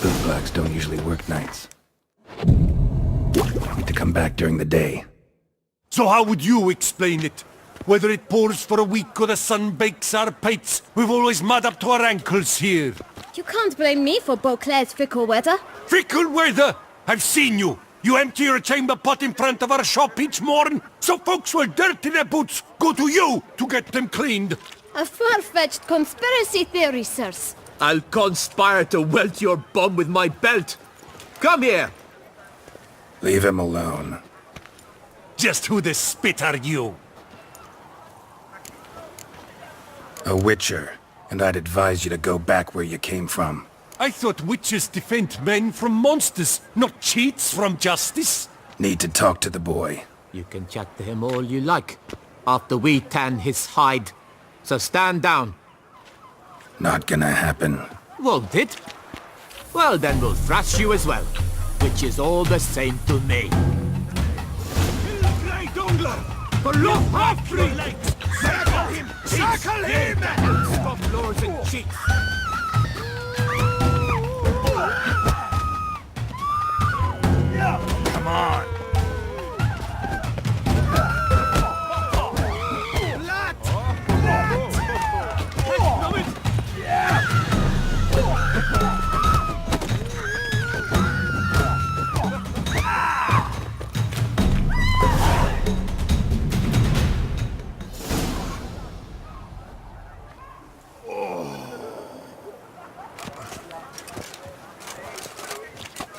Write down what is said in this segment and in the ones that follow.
Bootblacks don't usually work nights. Need to come back during the day. So how would you explain it? Whether it pours for a week or the sun bakes our pates, we've always mud up to our ankles here. You can't blame me for Beauclair's fickle weather. Fickle weather? I've seen you. You empty your chamber pot in front of our shop each morn, so folks will dirty their boots, go to you to get them cleaned. A far-fetched conspiracy theory, sirs. I'll conspire to welt your bum with my belt. Come here. Leave him alone. Just who the spit are you? A witcher, and I'd advise you to go back where you came from. I thought witches defend men from monsters, not cheats from justice. Need to talk to the boy. You can chat to him all you like, after we tan his hide. So stand down. Not gonna happen. Won't it? Well, then we'll thrash you as well, which is all the same to me. Circle him! Stop lords and cheats! Come on.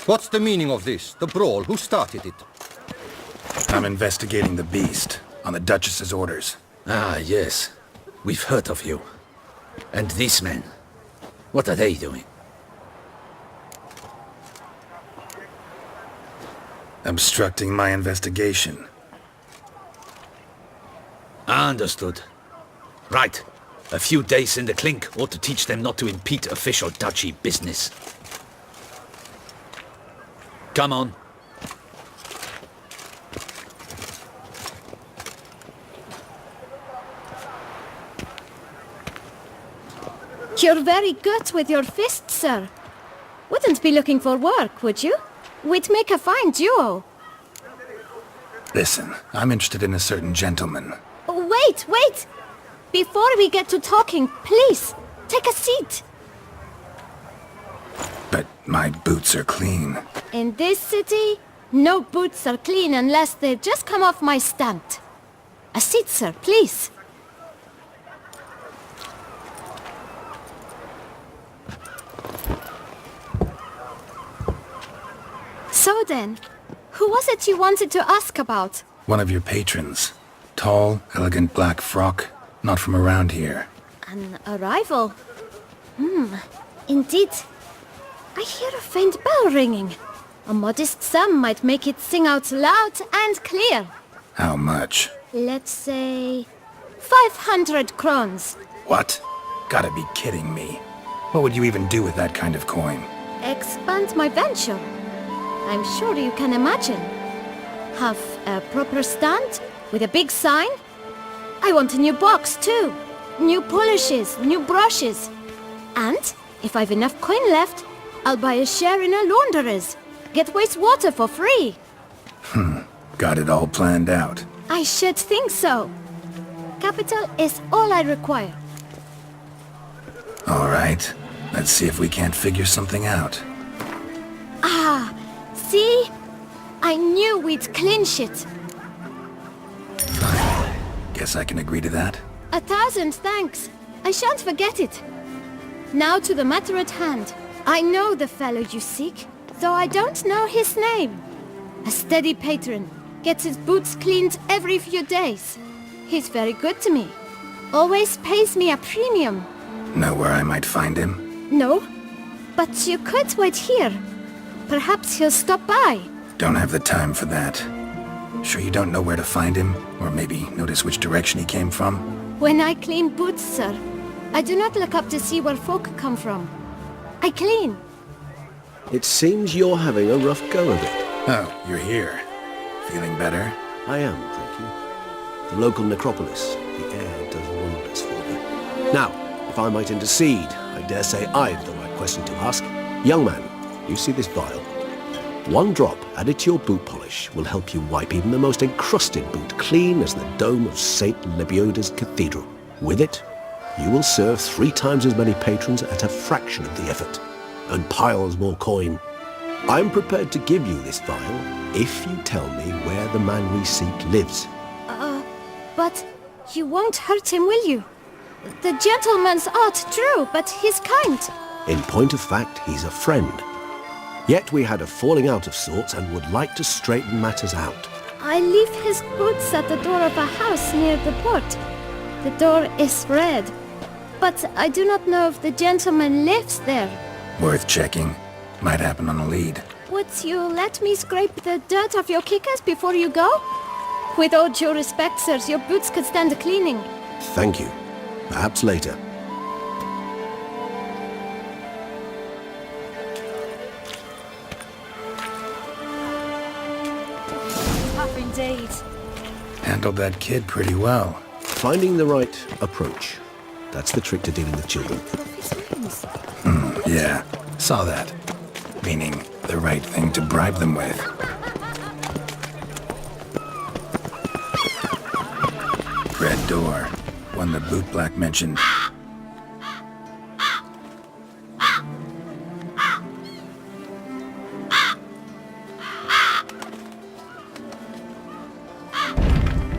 What's the meaning of this? The brawl? Who started it? I'm investigating the beast, on the Duchess's orders. Ah, yes. We've heard of you. And these men, what are they doing? Obstructing my investigation. Understood. Right. A few days in the clink ought to teach them not to impede official duchy business. Come on. You're very good with your fists, sir. Wouldn't be looking for work, would you? We'd make a fine duo. Listen, I'm interested in a certain gentleman. Wait, wait! Before we get to talking, please, take a seat. But my boots are clean. In this city, no boots are clean unless they just come off my stand. A seat, sir, please. So then, who was it you wanted to ask about? One of your patrons. Tall, elegant black frock. Not from around here. An arrival? Indeed. I hear a faint bell ringing. A modest sum might make it sing out loud and clear. How much? Let's say 500 crowns. What? Gotta be kidding me. What would you even do with that kind of coin? Expand my venture. I'm sure you can imagine. Have a proper stand with a big sign. I want a new box too. New polishes, new brushes. And if I've enough coin left, I'll buy a share in a launderer's. Get wastewater for free. Got it all planned out. I should think so. Capital is all I require. All right. Let's see if we can't figure something out. Ah, see? I knew we'd clinch it. Fine. Guess I can agree to that. 1,000 thanks. I shan't forget it. Now to the matter at hand. I know the fellow you seek, though I don't know his name. A steady patron. Gets his boots cleaned every few days. He's very good to me. Always pays me a premium. Know where I might find him? No, but you could wait here. Perhaps he'll stop by. Don't have the time for that. Sure you don't know where to find him? Or maybe notice which direction he came from? When I clean boots, sir, I do not look up to see where folk come from. I clean. It seems you're having a rough go of it. Oh, you're here. Feeling better? I am, thank you. The local necropolis. The air does wonders for me. Now, if I might intercede, I dare say I've the right question to ask. Young man, you see this vial? One drop added to your boot polish will help you wipe even the most encrusted boot clean as the dome of St. Lebioda's Cathedral. With it, you will serve 3 times as many patrons at a fraction of the effort, and piles more coin. I'm prepared to give you this vial if you tell me where the man we seek lives. But you won't hurt him, will you? The gentleman's art, true, but he's kind. In point of fact, he's a friend. Yet we had a falling out of sorts and would like to straighten matters out. I leave his boots at the door of a house near the port. The door is red, but I do not know if the gentleman lives there. Worth checking. Might happen on a lead. Would you let me scrape the dirt off your kickers before you go? With all due respect, sirs, your boots could stand a cleaning. Thank you. Perhaps later. Tough indeed. Handled that kid pretty well. Finding the right approach. That's the trick to dealing with children. Yeah, saw that. Meaning, the right thing to bribe them with. Red door. One that Bootblack mentioned.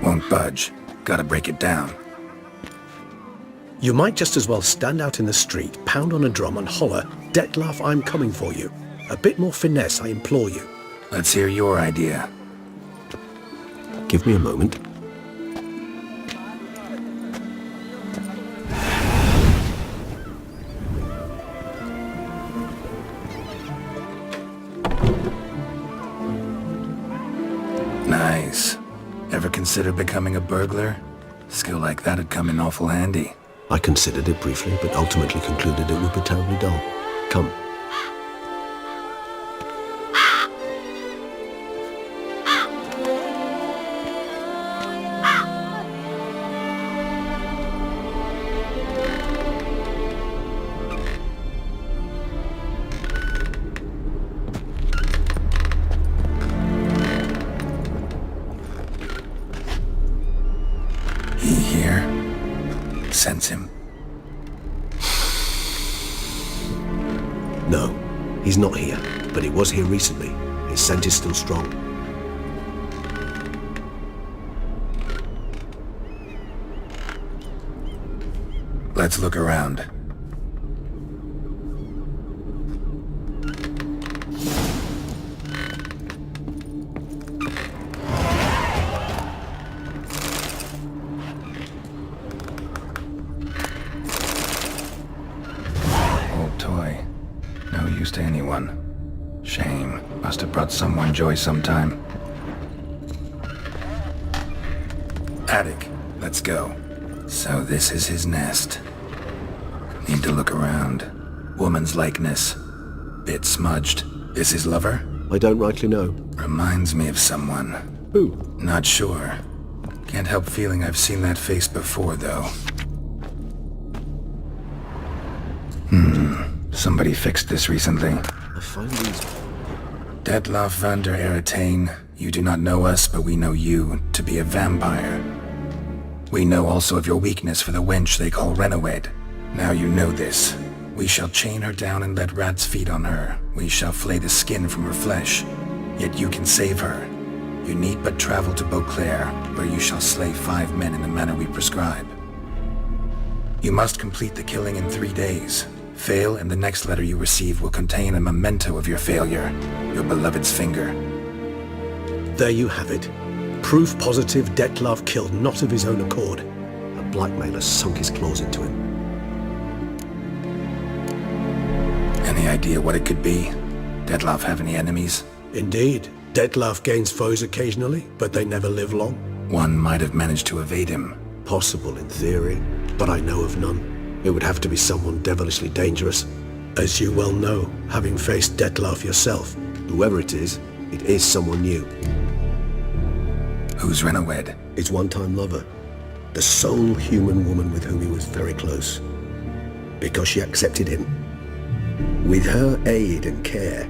Won't budge. Gotta break it down. You might just as well stand out in the street, pound on a drum and holler, "Detlaf, I'm coming for you." A bit more finesse, I implore you. Let's hear your idea. Give me a moment. Nice. Ever consider becoming a burglar? Skill like that'd come in awful handy. I considered it briefly, but ultimately concluded it would be terribly dull. Come. He here? Sense him. No, he's not here, but he was here recently. His scent is still strong. Let's look around. Old toy. No use to anyone. Shame. Must have brought someone joy sometime. Attic. Let's go. So this is his nest. Need to look around. Woman's likeness. Bit smudged. Is his lover? I don't rightly know. Reminds me of someone. Who? Not sure. Can't help feeling I've seen that face before, though. Somebody fixed this recently. I find these... Detlaf van der Eretain, you do not know us, but we know you to be a vampire. We know also of your weakness for the wench they call Renowed. Now you know this. We shall chain her down and let rats feed on her. We shall flay the skin from her flesh. Yet you can save her. You need but travel to Beauclair, where you shall slay 5 men in the manner we prescribe. You must complete the killing in 3 days. Fail, and the next letter you receive will contain a memento of your failure, your beloved's finger. There you have it. Proof positive Detlaf killed not of his own accord. A blackmailer sunk his claws into him. Any idea what it could be? Detlaf have any enemies? Indeed, Detlaf gains foes occasionally, but they never live long. One might have managed to evade him. Possible in theory, but I know of none. It would have to be someone devilishly dangerous. As you well know, having faced Detlaf yourself. Whoever it is someone new. Who's Renowed? His one-time lover. The sole human woman with whom he was very close. Because she accepted him. With her aid and care,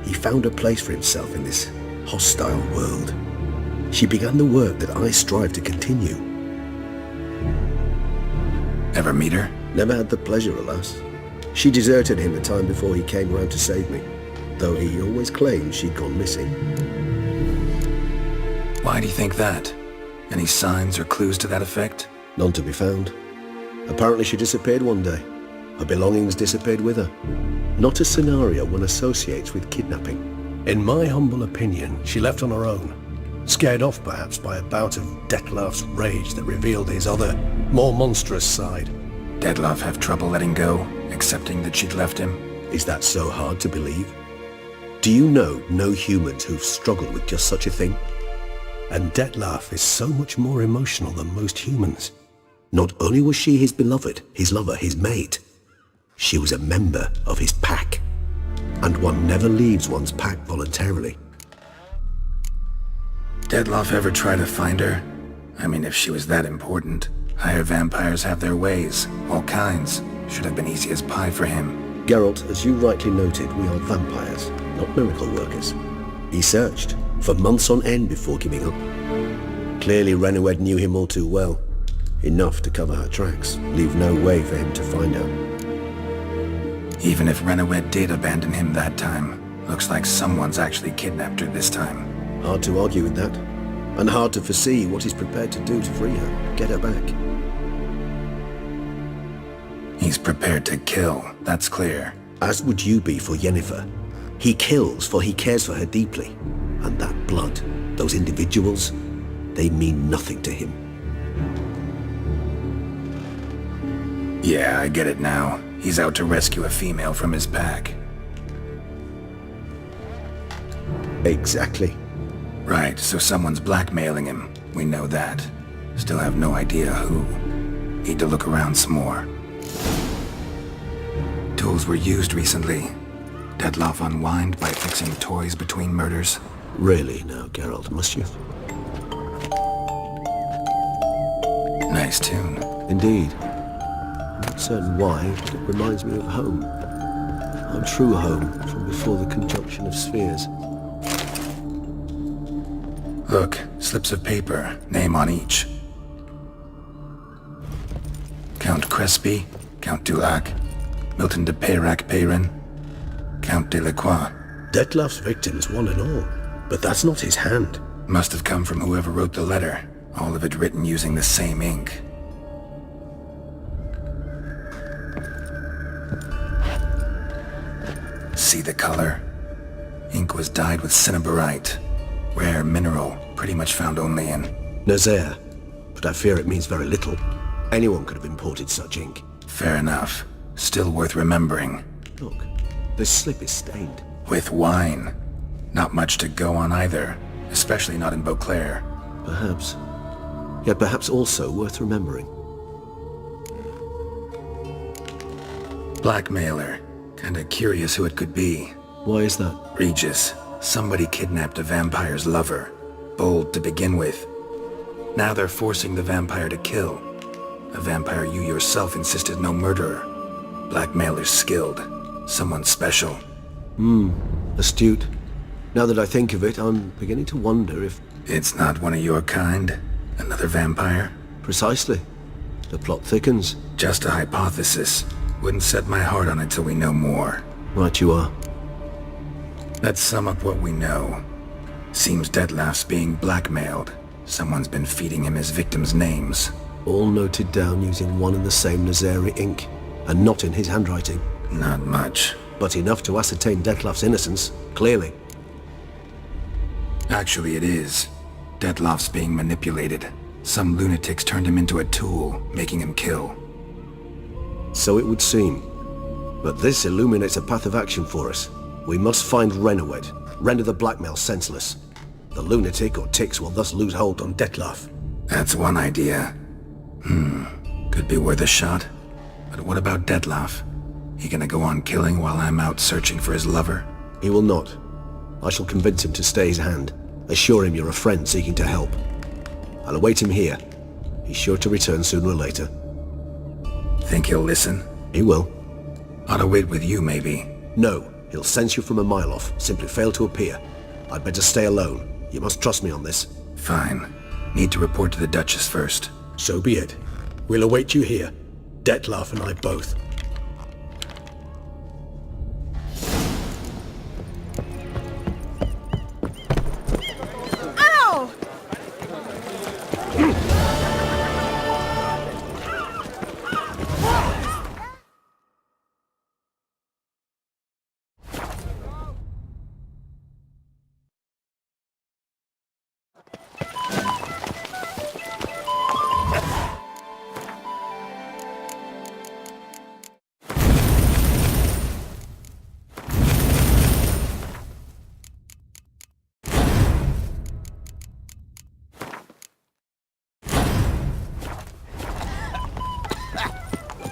he found a place for himself in this hostile world. She began the work that I strive to continue. Ever meet her? Never had the pleasure, alas. She deserted him a time before he came round to save me, though he always claimed she'd gone missing. Why do you think that? Any signs or clues to that effect? None to be found. Apparently she disappeared one day. Her belongings disappeared with her. Not a scenario one associates with kidnapping. In my humble opinion, she left on her own. Scared off perhaps by a bout of Detlaf's rage that revealed his other, more monstrous side. Detlaf have trouble letting go, accepting that she'd left him? Is that so hard to believe? Do you know no humans who've struggled with just such a thing? And Detlaf is so much more emotional than most humans. Not only was she his beloved, his lover, his mate, she was a member of his pack. And one never leaves one's pack voluntarily. Detlaf ever try to find her? I mean, if she was that important. Higher vampires have their ways, all kinds. Should have been easy as pie for him. Geralt, as you rightly noted, we are vampires, not miracle workers. He searched for months on end before giving up. Clearly Renowed knew him all too well. Enough to cover her tracks, leave no way for him to find out. Even if Renowed did abandon him that time, looks like someone's actually kidnapped her this time. Hard to argue with that. And hard to foresee what he's prepared to do to free her, get her back. He's prepared to kill, that's clear. As would you be for Yennefer. He kills for he cares for her deeply. And that blood, those individuals, they mean nothing to him. Yeah, I get it now. He's out to rescue a female from his pack. Exactly. Right, so someone's blackmailing him. We know that. Still have no idea who. Need to look around some more. Tools were used recently. Detlaf unwind by fixing toys between murders. Really now, Geralt, must you? Nice tune. Indeed. I'm not certain why, but it reminds me of home. Our true home from before the conjunction of spheres. Look, slips of paper, name on each. Count Crespi, Count Dulac, Milton de Peyrac-Peyrin, Count Delacroix. Detlaf's victims, one and all. But that's not his hand. Must have come from whoever wrote the letter. All of it written using the same ink. See the color? Ink was dyed with cinnabarite. Rare mineral, pretty much found only in Nazaire, but I fear it means very little. Anyone could have imported such ink. Fair enough. Still worth remembering. Look, this slip is stained. With wine. Not much to go on either, especially not in Beauclair. Perhaps. Yet perhaps also worth remembering. Blackmailer. Kinda curious who it could be. Why is that? Regis. Somebody kidnapped a vampire's lover. Bold to begin with. Now they're forcing the vampire to kill. A vampire you yourself insisted no murderer. Blackmailer's skilled. Someone special. Astute. Now that I think of it, I'm beginning to wonder if... It's not one of your kind? Another vampire? Precisely. The plot thickens. Just a hypothesis. Wouldn't set my heart on it till we know more. Right you are. Let's sum up what we know. Seems Detlaf's being blackmailed. Someone's been feeding him his victims' names. All noted down using one and the same Nazaire ink, and not in his handwriting. Not much. But enough to ascertain Detlaf's innocence, clearly. Actually, it is. Detlaf's being manipulated. Some lunatics turned him into a tool, making him kill. So it would seem. But this illuminates a path of action for us. We must find Renowed, render the blackmail senseless. The lunatic or ticks will thus lose hold on Detlaf. That's one idea. Could be worth a shot. But what about Detlaf? He gonna go on killing while I'm out searching for his lover? He will not. I shall convince him to stay his hand. Assure him you're a friend seeking to help. I'll await him here. He's sure to return sooner or later. Think he'll listen? He will. Ought to wait with you, maybe. No, he'll sense you from a mile off. Simply fail to appear. I'd better stay alone. You must trust me on this. Fine. Need to report to the Duchess first. So be it. We'll await you here. Detlef and I both. Ow!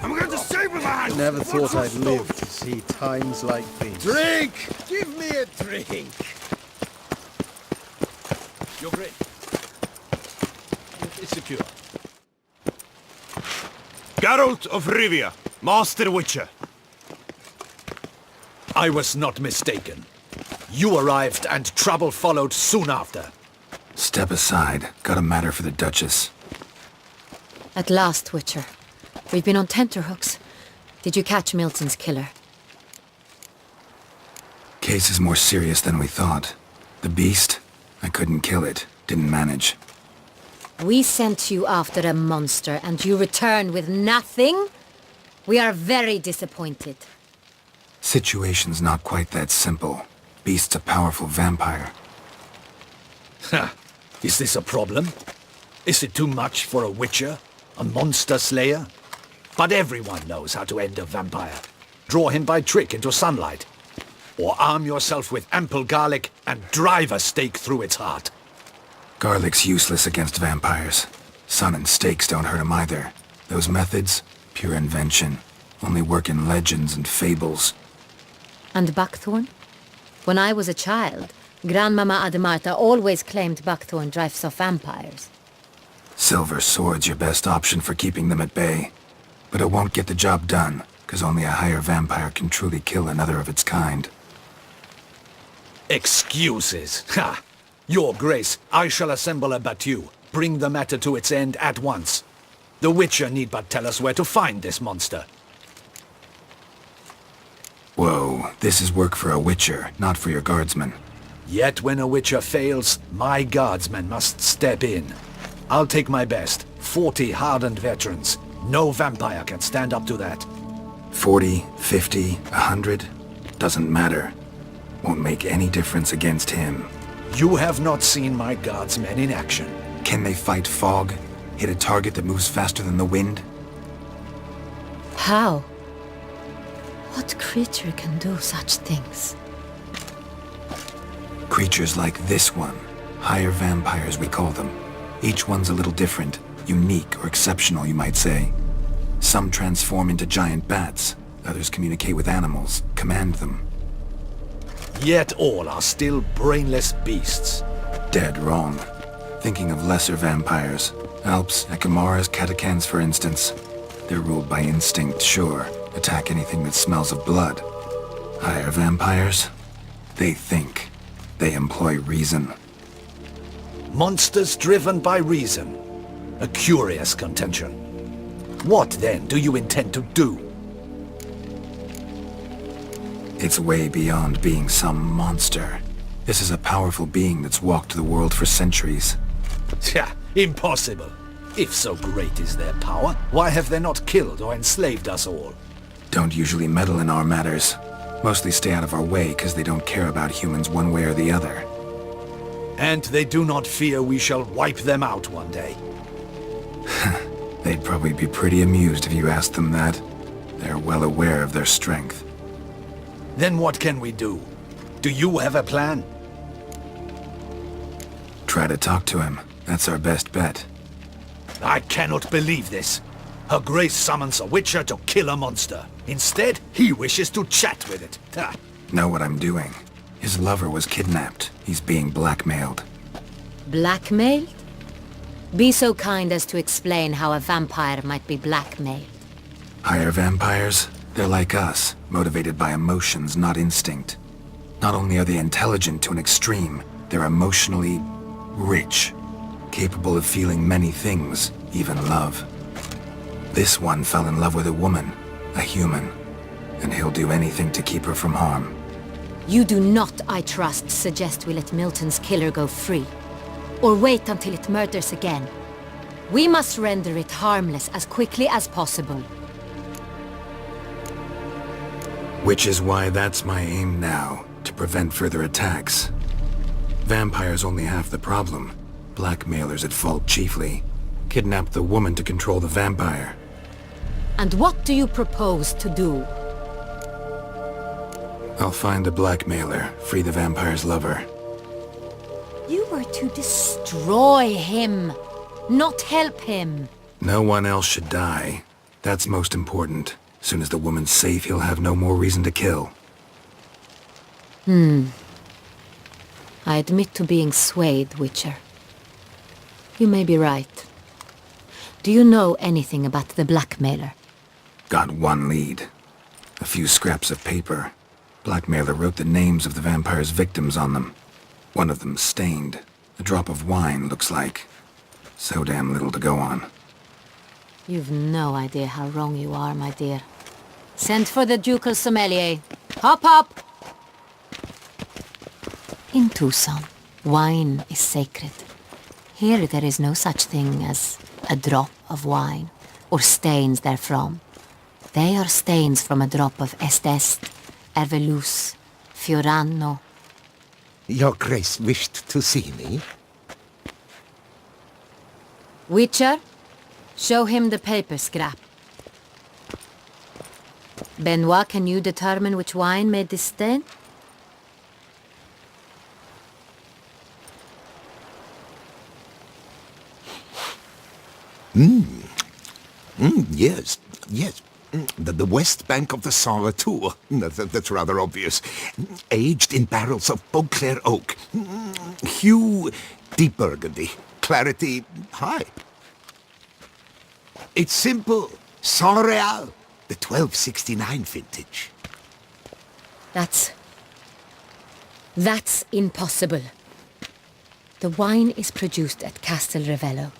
I'm going to save with my hand! Never thought I'd live to see times like these. Drink! Give me a drink! You're great. It's secure. Geralt of Rivia, Master Witcher. I was not mistaken. You arrived and trouble followed soon after. Step aside. Got a matter for the Duchess. At last, Witcher. We've been on tenterhooks. Did you catch Milton's killer? Case is more serious than we thought. The beast? I couldn't kill it. Didn't manage. We sent you after a monster and you returned with nothing? We are very disappointed. Situation's not quite that simple. Beast's a powerful vampire. Ha! Is this a problem? Is it too much for a witcher? A monster slayer? But everyone knows how to end a vampire. Draw him by trick into sunlight. Or arm yourself with ample garlic and drive a stake through its heart. Garlic's useless against vampires. Sun and stakes don't hurt him either. Those methods, pure invention. Only work in legends and fables. And buckthorn? When I was a child, Grandmama Ademarta always claimed buckthorn drives off vampires. Silver sword's your best option for keeping them at bay. But it won't get the job done, because only a higher vampire can truly kill another of its kind. Excuses! Ha! Your Grace, I shall assemble a battue. Bring the matter to its end at once. The Witcher need but tell us where to find this monster. Whoa, this is work for a Witcher, not for your guardsmen. Yet when a Witcher fails, my guardsmen must step in. I'll take my best. 40 hardened veterans. No vampire can stand up to that. 40, 50, 100? Doesn't matter. Won't make any difference against him. You have not seen my guardsmen in action. Can they fight fog? Hit a target that moves faster than the wind? How? What creature can do such things? Creatures like this one. Higher vampires, we call them. Each one's a little different. Unique or exceptional, you might say. Some transform into giant bats. Others communicate with animals, command them. Yet all are still brainless beasts. Dead wrong. Thinking of lesser vampires. Alps, Ekamaras, Catechans, for instance. They're ruled by instinct, sure. Attack anything that smells of blood. Higher vampires? They think. They employ reason. Monsters driven by reason. A curious contention. What, then, do you intend to do? It's way beyond being some monster. This is a powerful being that's walked the world for centuries. Tja, impossible. If so great is their power, why have they not killed or enslaved us all? Don't usually meddle in our matters. Mostly stay out of our way because they don't care about humans one way or the other. And they do not fear we shall wipe them out one day. They'd probably be pretty amused if you asked them that. They're well aware of their strength. Then what can we do? Do you have a plan? Try to talk to him. That's our best bet. I cannot believe this. Her Grace summons a Witcher to kill a monster. Instead, he wishes to chat with it. Ha. Know what I'm doing. His lover was kidnapped. He's being blackmailed. Blackmailed? Be so kind as to explain how a vampire might be blackmailed. Higher vampires? They're like us, motivated by emotions, not instinct. Not only are they intelligent to an extreme, they're emotionally rich, capable of feeling many things, even love. This one fell in love with a woman, a human, and he'll do anything to keep her from harm. You do not, I trust, suggest we let Milton's killer go free. Or wait until it murders again. We must render it harmless as quickly as possible. Which is why that's my aim now, to prevent further attacks. Vampires only half the problem. Blackmailers at fault chiefly. Kidnapped the woman to control the vampire. And what do you propose to do? I'll find the blackmailer, free the vampire's lover. You were to destroy him, not help him. No one else should die. That's most important. Soon as the woman's safe, he'll have no more reason to kill. I admit to being swayed, Witcher. You may be right. Do you know anything about the blackmailer? Got one lead. A few scraps of paper. Blackmailer wrote the names of the vampire's victims on them. One of them stained. A drop of wine, looks like. So damn little to go on. You've no idea how wrong you are, my dear. Send for the ducal sommelier. Hop, hop! In Tucson, wine is sacred. Here there is no such thing as a drop of wine, or stains therefrom. They are stains from a drop of Est, Ervelus, Fiorano. Your Grace wished to see me? Witcher, show him the paper scrap. Benoit, can you determine which wine made this stain? Yes, yes. The west bank of the Saint Retour. That's rather obvious. Aged in barrels of Beauclair oak. Hue, deep burgundy. Clarity, high. It's simple. Sangreal, the 1269 vintage. That's impossible. The wine is produced at Castel Ravello,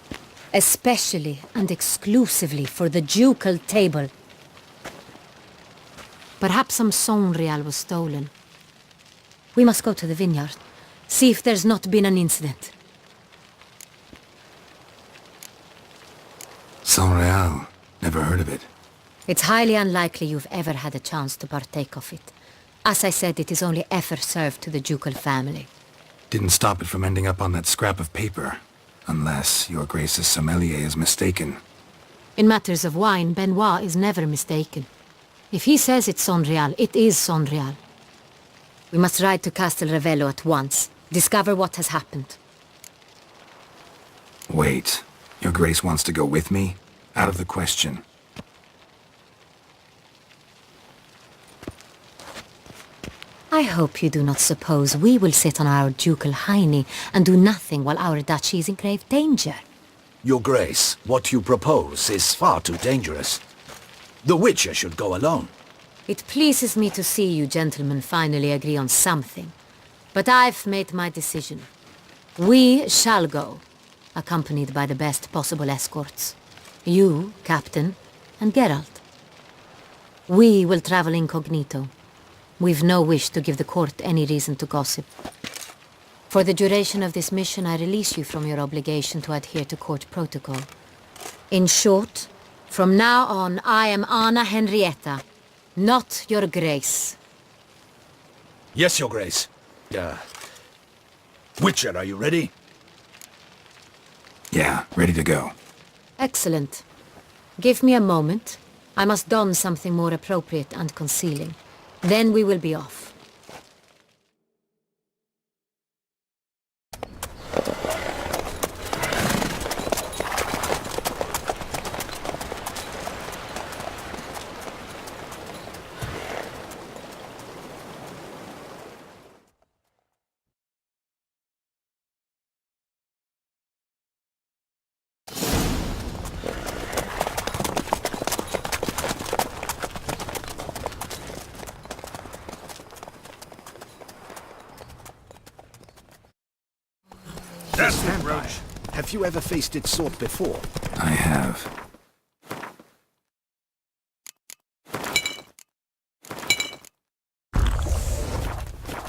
especially and exclusively for the ducal table. Perhaps some Sangreal was stolen. We must go to the vineyard, see if there's not been an incident. Sangreal. Never heard of it. It's highly unlikely you've ever had a chance to partake of it. As I said, it is only ever served to the ducal family. Didn't stop it from ending up on that scrap of paper. Unless your Grace's sommelier is mistaken. In matters of wine, Benoit is never mistaken. If he says it's Sangreal, it is Sangreal. We must ride to Castel Ravello at once. Discover what has happened. Wait. Your Grace wants to go with me? Out of the question. I hope you do not suppose we will sit on our ducal hiney and do nothing while our duchy is in grave danger. Your Grace, what you propose is far too dangerous. The Witcher should go alone. It pleases me to see you gentlemen finally agree on something. But I've made my decision. We shall go, accompanied by the best possible escorts. You, Captain, and Geralt. We will travel incognito. We've no wish to give the court any reason to gossip. For the duration of this mission, I release you from your obligation to adhere to court protocol. In short, from now on, I am Anna Henrietta, not your Grace. Yes, Your Grace. Witcher, are you ready? Yeah, ready to go. Excellent. Give me a moment. I must don something more appropriate and concealing. Then we will be off. this vampire. Have you ever faced its sort before? I have.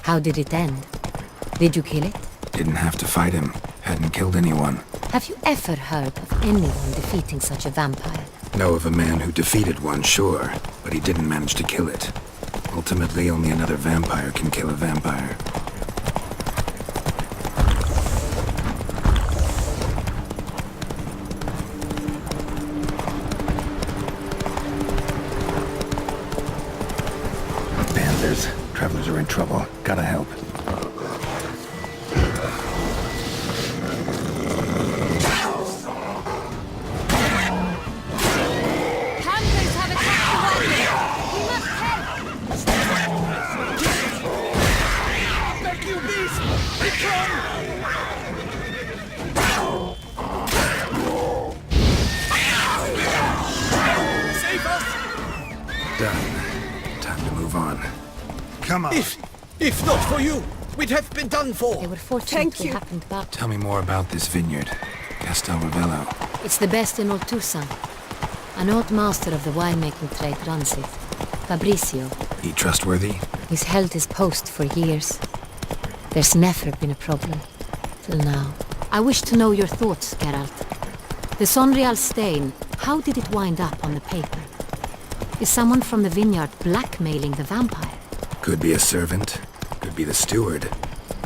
How did it end? Did you kill it? Didn't have to fight him. Hadn't killed anyone. Have you ever heard of anyone defeating such a vampire? Know of a man who defeated one, sure, but he didn't manage to kill it. Ultimately, only another vampire can kill a vampire. Panthers. Travelers are in trouble. Gotta help. Panthers have attacked the wagon! We must help! Done. Time to move on. Come on. If not for you, we'd have been done for. They were fortunate we happened back. Tell me more about this vineyard. Castel Ravello. It's the best in all Tucson. An old master of the winemaking trade runs it. Fabrizio. He trustworthy? He's held his post for years. There's never been a problem. Till now. I wish to know your thoughts, Geralt. The Sangreal stain, how did it wind up on the paper? Is someone from the vineyard blackmailing the vampire? Could be a servant. Could be the steward.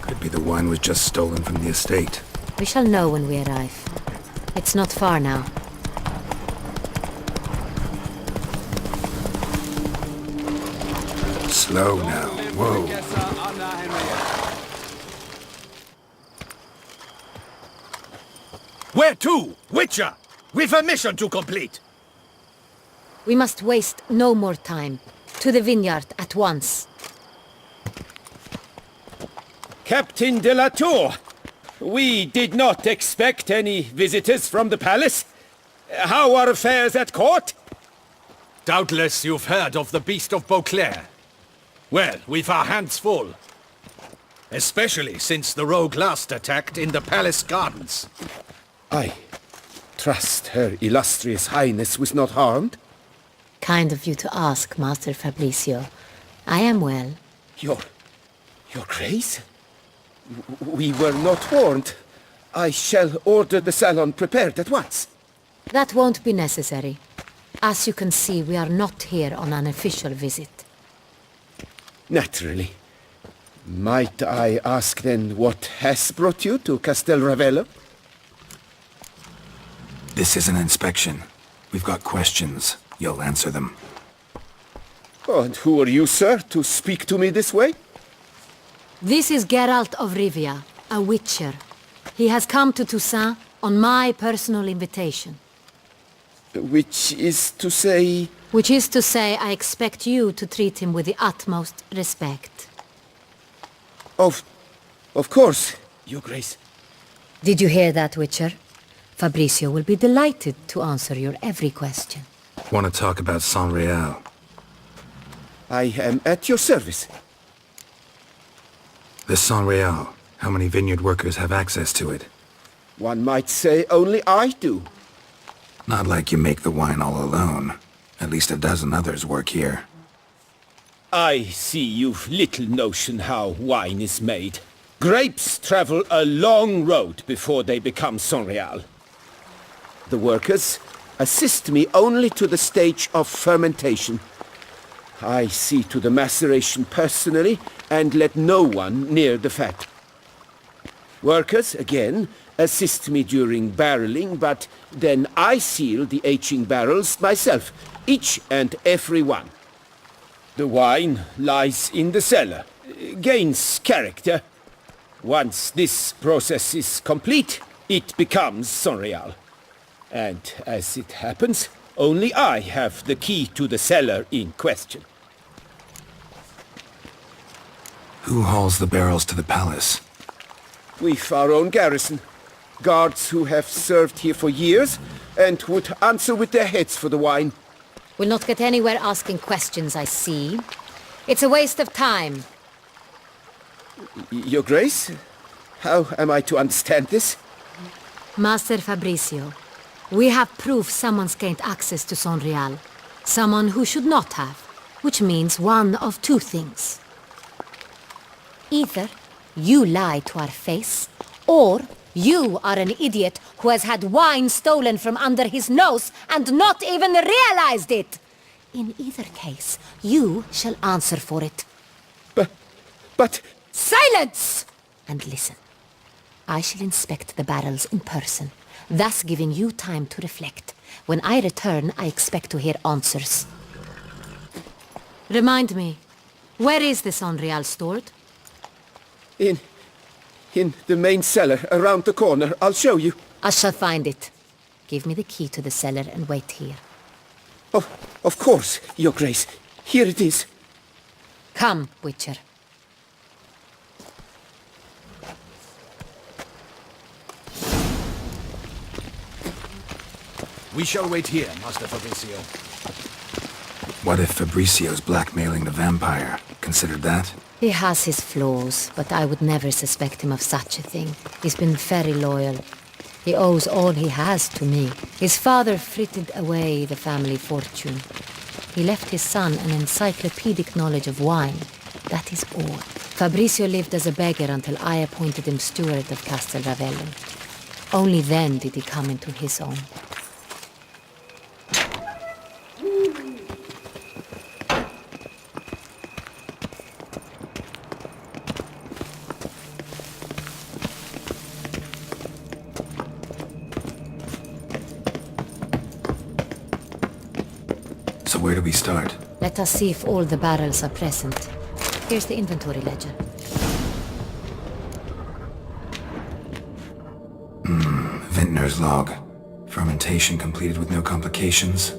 Could be the wine was just stolen from the estate. We shall know when we arrive. It's not far now. Slow now. Whoa. Where to? Witcher! We've a mission to complete! We must waste no more time. To the vineyard at once. Captain de la Tour, we did not expect any visitors from the palace. How are affairs at court? Doubtless you've heard of the Beast of Beauclair. Well, we've our hands full. Especially since the rogue last attacked in the palace gardens. I trust Her Illustrious Highness was not harmed. Kind of you to ask, Master Fabrizio. I am well. Your Grace? We were not warned. I shall order the salon prepared at once. That won't be necessary. As you can see, we are not here on an official visit. Naturally. Might I ask then what has brought you to Castel Ravello? This is an inspection. We've got questions. You'll answer them. Oh, and who are you, sir, to speak to me this way? This is Geralt of Rivia, a witcher. He has come to Toussaint on my personal invitation. Which is to say... Which is to say, I expect you to treat him with the utmost respect. Of course, Your Grace. Did you hear that, Witcher? Fabrizio will be delighted to answer your every question. Want to talk about Sangreal? I am at your service. The Sangreal. How many vineyard workers have access to it? One might say only I do. Not like you make the wine all alone. At least a dozen others work here. I see you've little notion how wine is made. Grapes travel a long road before they become Sangreal. The workers assist me only to the stage of fermentation. I see to the maceration personally and let no one near the fat. Workers, again, assist me during barreling, but then I seal the aging barrels myself, each and every one. The wine lies in the cellar, gains character. Once this process is complete, it becomes Sangreal. And as it happens, only I have the key to the cellar in question. Who hauls the barrels to the palace? We've our own garrison. Guards who have served here for years and would answer with their heads for the wine. We'll not get anywhere asking questions, I see. It's a waste of time. Your Grace? How am I to understand this? Master Fabricio, we have proof someone's gained access to Sangreal. Someone who should not have, which means one of two things. Either you lie to our face, or you are an idiot who has had wine stolen from under his nose and not even realized it. In either case, you shall answer for it. But... Silence! And listen. I shall inspect the barrels in person, thus giving you time to reflect. When I return, I expect to hear answers. Remind me, where is the Sangreal stored? In the main cellar, around the corner. I'll show you. I shall find it. Give me the key to the cellar and wait here. Oh, of course, Your Grace. Here it is. Come, Witcher. We shall wait here, Master Fabricio. What if Fabricio's blackmailing the vampire? Considered that? He has his flaws, but I would never suspect him of such a thing. He's been very loyal. He owes all he has to me. His father frittered away the family fortune. He left his son an encyclopedic knowledge of wine. That is all. Fabricio lived as a beggar until I appointed him steward of Castel Ravello. Only then did he come into his own. So where do we start? Let us see if all the barrels are present. Here's the inventory ledger. Vintner's log. Fermentation completed with no complications.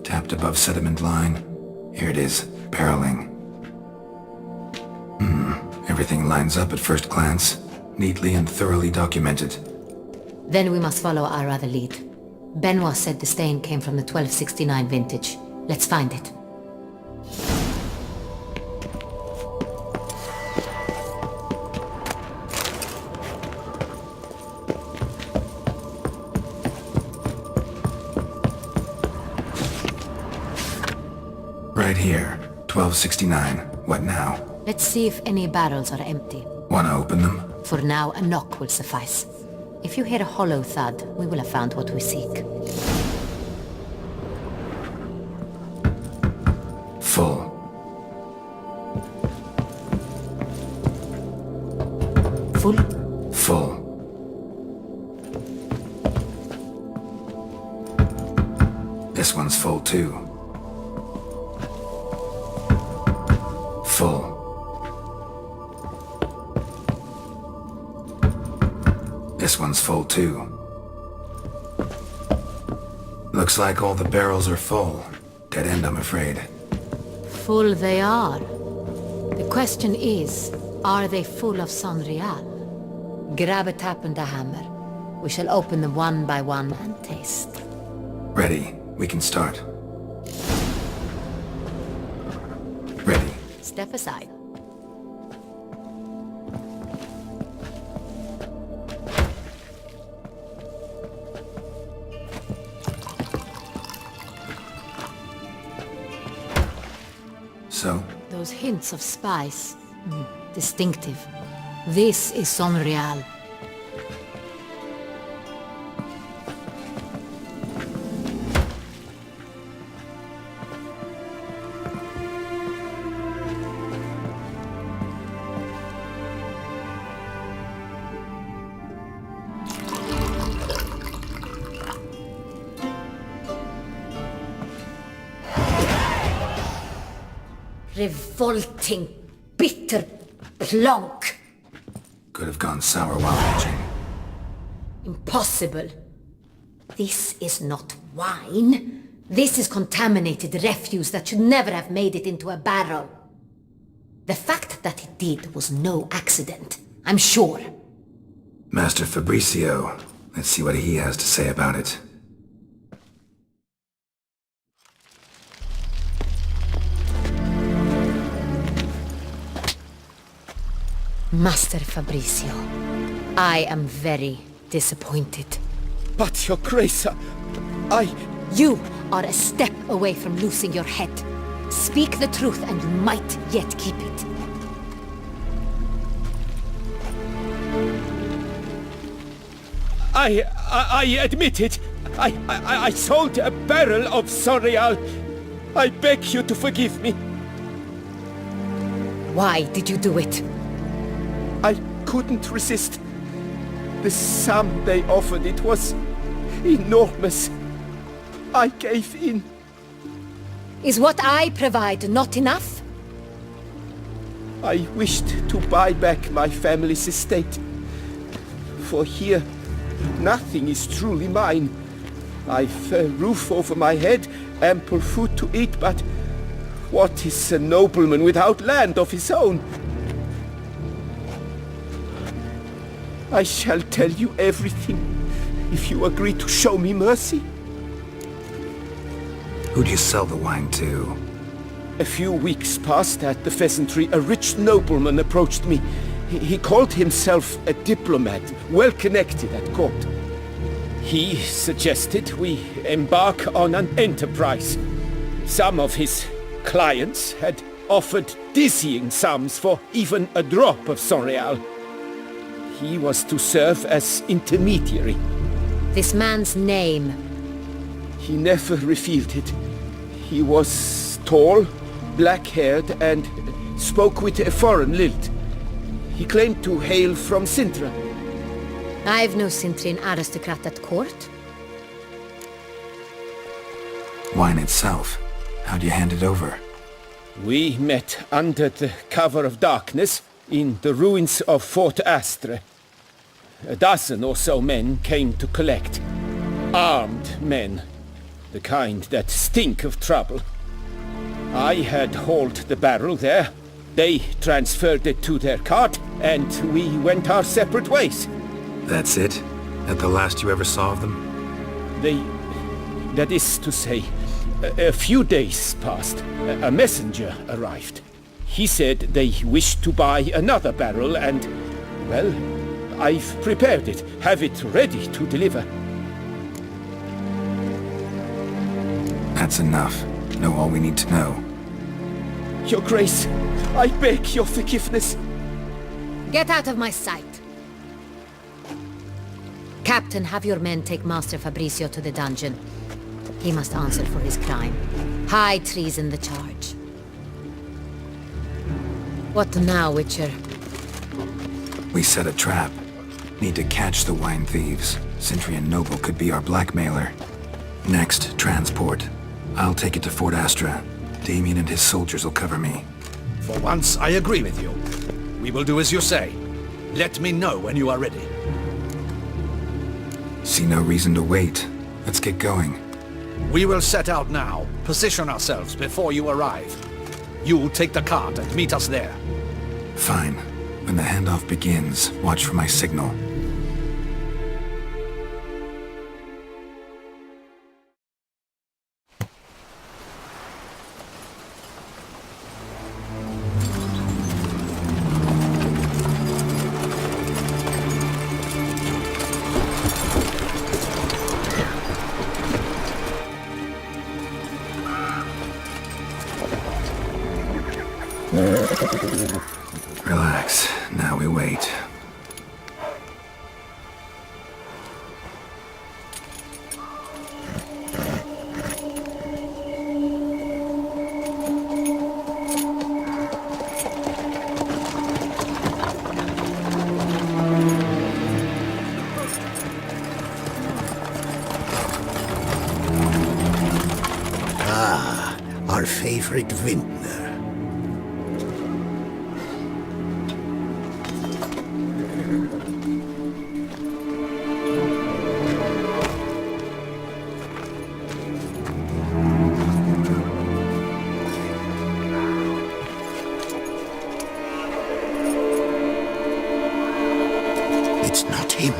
Tapped above sediment line. Here it is. Barreling. Everything lines up at first glance. Neatly and thoroughly documented. Then we must follow our other lead. Benoit said the stain came from the 1269 vintage. Let's find it. Right here. 1269. What now? Let's see if any barrels are empty. Wanna open them? For now, a knock will suffice. If you hear a hollow thud, we will have found what we seek. Full. Full? Full. This one's full too. Full. This one's full too. Looks like all the barrels are full. Dead end, I'm afraid. Full they are. The question is, are they full of Sangreal? Grab a tap and a hammer. We shall open them one by one and taste. Ready. We can start. Ready. Step aside. So? Those hints of spice. Distinctive. This is Sangreal. Revolting, bitter plonk. Could have gone sour while aging. Impossible. This is not wine. This is contaminated refuse that should never have made it into a barrel. The fact that it did was no accident, I'm sure. Master Fabricio. Let's see what he has to say about it. Master Fabricio, I am very disappointed. But, Your Grace, I... You are a step away from losing your head. Speak the truth and you might yet keep it. I admit it. I sold a barrel of Sangreal. I beg you to forgive me. Why did you do it? I couldn't resist. The sum they offered, it was enormous. I gave in. Is what I provide not enough? I wished to buy back my family's estate. For here, nothing is truly mine. I've a roof over my head, ample food to eat, but what is a nobleman without land of his own? I shall tell you everything, if you agree to show me mercy. Who'd you sell the wine to? A few weeks past at the pheasantry, a rich nobleman approached me. He called himself a diplomat, well connected at court. He suggested we embark on an enterprise. Some of his clients had offered dizzying sums for even a drop of Sangreal. He was to serve as intermediary. This man's name? He never revealed it. He was tall, black-haired, and spoke with a foreign lilt. He claimed to hail from Sintra. I've no Sintrin aristocrat at court. Wine itself. How'd you hand it over? We met under the cover of darkness in the ruins of Fort Astre. A dozen or so men came to collect. Armed men. The kind that stink of trouble. I had hauled the barrel there. They transferred it to their cart, and we went our separate ways. That's it? That the last you ever saw of them? That is to say, a few days passed. A messenger arrived. He said they wished to buy another barrel and, well, I've prepared it, have it ready to deliver. That's enough. Know all we need to know. Your Grace, I beg your forgiveness. Get out of my sight. Captain, have your men take Master Fabrizio to the dungeon. He must answer for his crime. High treason the charge. What now, Witcher? We set a trap. Need to catch the wine thieves. Centrian Noble could be our blackmailer. Next, transport. I'll take it to Fort Astra. Damien and his soldiers will cover me. For once, I agree with you. We will do as you say. Let me know when you are ready. See no reason to wait. Let's get going. We will set out now. Position ourselves before you arrive. You'll take the cart and meet us there. Fine. When the handoff begins, watch for my signal. Relax. Now we wait. Ah, our favorite vintner. It's not him.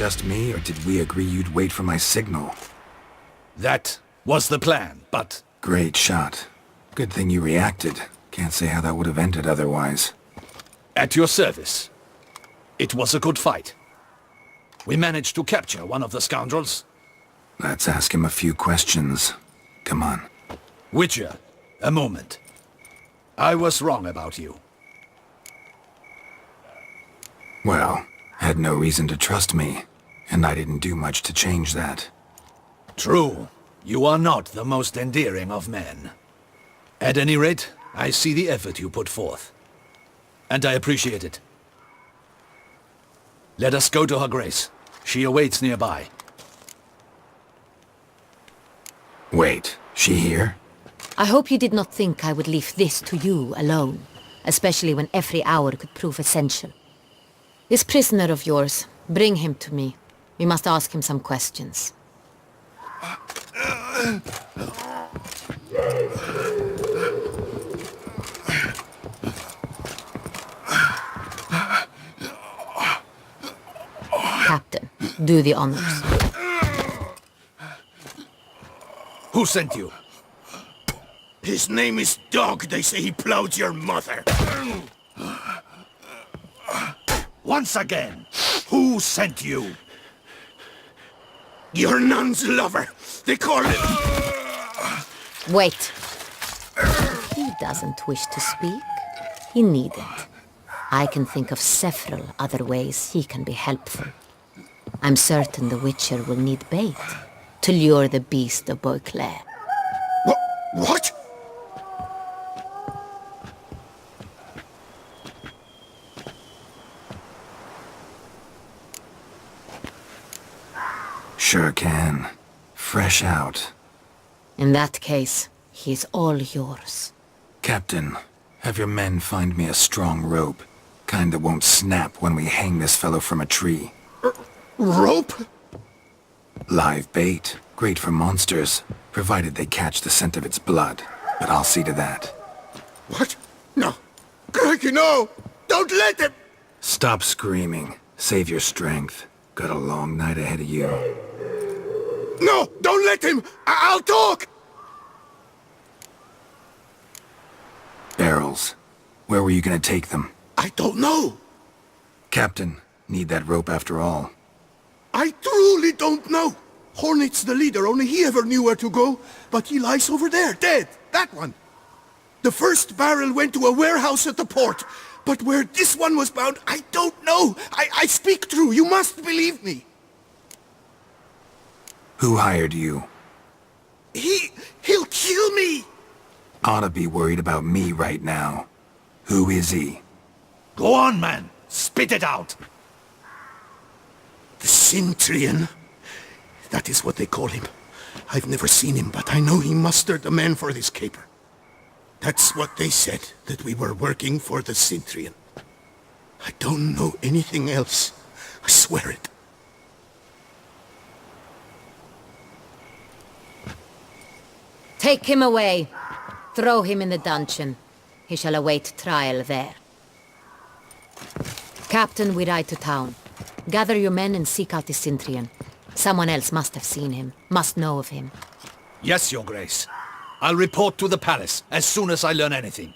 just me, or did we agree you'd wait for my signal? That was the plan, but... Great shot. Good thing you reacted. Can't say how that would have ended otherwise. At your service. It was a good fight. We managed to capture one of the scoundrels. Let's ask him a few questions. Come on. Witcher, a moment. I was wrong about you. Well, had no reason to trust me, and I didn't do much to change that. True. You are not the most endearing of men. At any rate, I see the effort you put forth. And I appreciate it. Let us go to her grace. She awaits nearby. Wait, she here? I hope you did not think I would leave this to you alone, especially when every hour could prove essential. This prisoner of yours, bring him to me. We must ask him some questions. Captain, do the honors. Who sent you? His name is Dog. They say he plowed your mother. Once again, who sent you? Your nun's lover. They call him... Wait. If he doesn't wish to speak, he needn't. I can think of several other ways he can be helpful. I'm certain the Witcher will need bait to lure the beast of Beauclair. What? Sure can. Fresh out. In that case, he's all yours. Captain, have your men find me a strong rope. Kind that won't snap when we hang this fellow from a tree. Rope? Live bait. Great for monsters, provided they catch the scent of its blood. But I'll see to that. What? No. Crikey, no! Don't let him! Stop screaming. Save your strength. Got a long night ahead of you. No! Don't let him! I'll talk! Barrels. Where were you gonna take them? I don't know. Captain, need that rope after all. I truly don't know. Hornet's the leader, only he ever knew where to go. But he lies over there, dead. That one. The first barrel went to a warehouse at the port. But where this one was bound, I don't know. I speak true. You must believe me. Who hired you? He'll kill me. Ought to be worried about me right now. Who is he? Go on, man. Spit it out. The Centurion. That is what they call him. I've never seen him, but I know he mustered the men for this caper. That's what they said, that we were working for the Centurion. I don't know anything else. I swear it. Take him away. Throw him in the dungeon. He shall await trial there. Captain, we ride to town. Gather your men and seek out the Centurion. Someone else must have seen him, must know of him. Yes, Your Grace. I'll report to the palace as soon as I learn anything.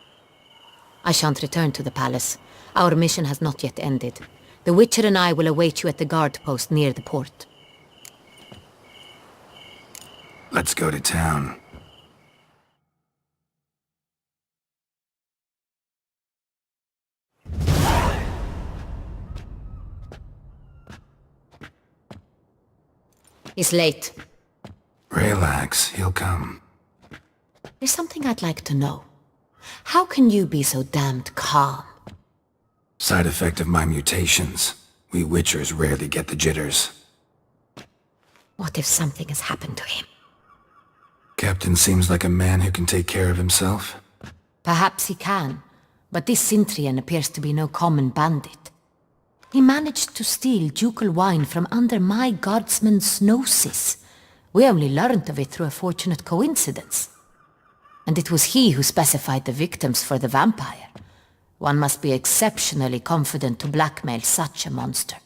I shan't return to the palace. Our mission has not yet ended. The Witcher and I will await you at the guard post near the port. Let's go to town. He's late. Relax, he'll come. There's something I'd like to know. How can you be so damned calm? Side effect of my mutations. We Witchers rarely get the jitters. What if something has happened to him? Captain seems like a man who can take care of himself. Perhaps he can, but this Centurion appears to be no common bandit. He managed to steal ducal wine from under my guardsman's noses. We only learned of it through a fortunate coincidence. And it was he who specified the victims for the vampire. One must be exceptionally confident to blackmail such a monster.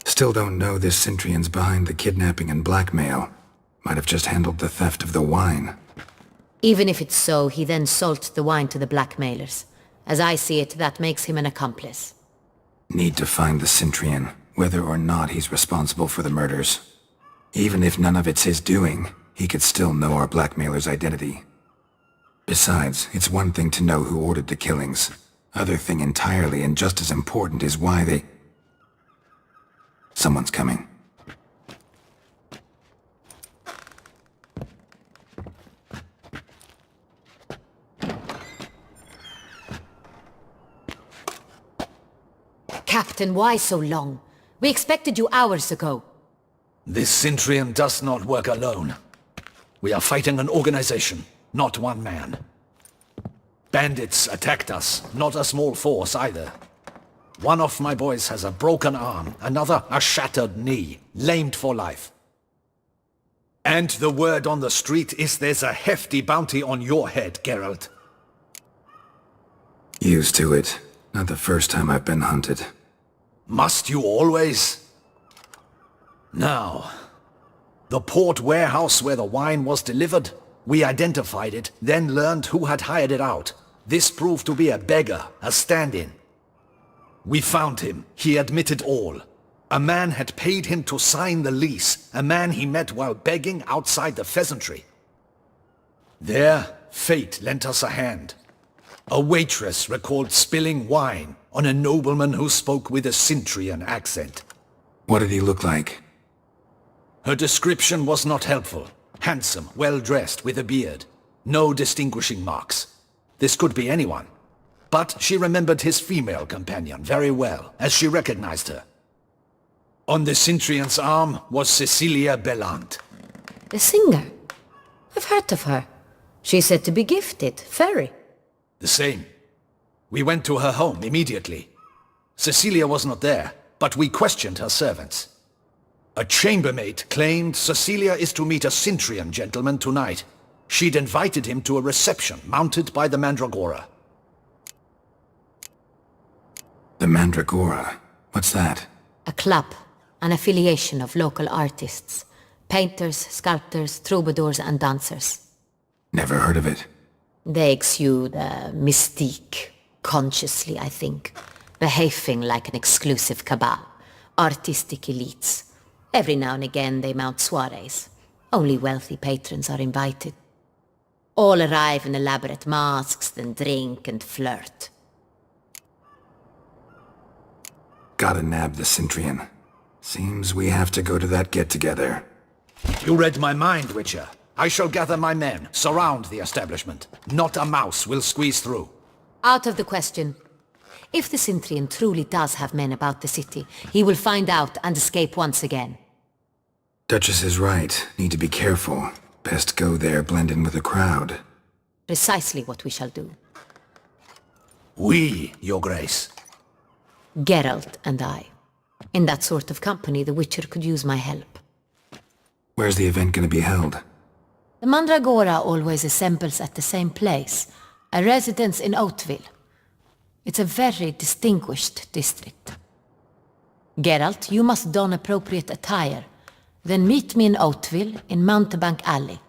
Still don't know this Centrion's behind the kidnapping and blackmail. Might have just handled the theft of the wine. Even if it's so, he then sold the wine to the blackmailers. As I see it, that makes him an accomplice. Need to find the Centrion, whether or not he's responsible for the murders. Even if none of it's his doing, he could still know our blackmailer's identity. Besides, it's one thing to know who ordered the killings. Other thing entirely, and just as important, is why they... Someone's coming. Captain, why so long? We expected you hours ago. This Centrion does not work alone. We are fighting an organization, not one man. Bandits attacked us, not a small force either. One of my boys has a broken arm, another a shattered knee, lamed for life. And the word on the street is there's a hefty bounty on your head, Geralt. Used to it. Not the first time I've been hunted. Must you always? Now, the port warehouse where the wine was delivered, we identified it, then learned who had hired it out. This proved to be a beggar, a stand-in. We found him. He admitted all. A man had paid him to sign the lease, a man he met while begging outside the pheasantry. There, fate lent us a hand. A waitress recalled spilling wine on a nobleman who spoke with a Centrion accent. What did he look like? Her description was not helpful. Handsome, well-dressed, with a beard. No distinguishing marks. This could be anyone. But she remembered his female companion very well, as she recognized her. On the Centrion's arm was Cecilia Bellant. The singer? I've heard of her. She's said to be gifted, very. The same. We went to her home immediately. Cecilia was not there, but we questioned her servants. A chambermaid claimed Cecilia is to meet a Centrion gentleman tonight. She'd invited him to a reception mounted by the Mandragora. The Mandragora? What's that? A club, an affiliation of local artists. Painters, sculptors, troubadours and dancers. Never heard of it. They exude a mystique, consciously, I think. Behaving like an exclusive cabal. Artistic elites. Every now and again they mount soirees. Only wealthy patrons are invited. All arrive in elaborate masks, then drink and flirt. Gotta nab the Centrion. Seems we have to go to that get-together. You read my mind, Witcher. I shall gather my men, surround the establishment. Not a mouse will squeeze through. Out of the question. If the Centrion truly does have men about the city, he will find out and escape once again. Duchess is right. Need to be careful. Best go there, blend in with the crowd. Precisely what we shall do. We, Your Grace. Geralt and I. In that sort of company, the Witcher could use my help. Where's the event gonna be held? The Mandragora always assembles at the same place, a residence in Oatville. It's a very distinguished district. Geralt, you must don appropriate attire. Then meet me in Oatville, in Mountebank Alley.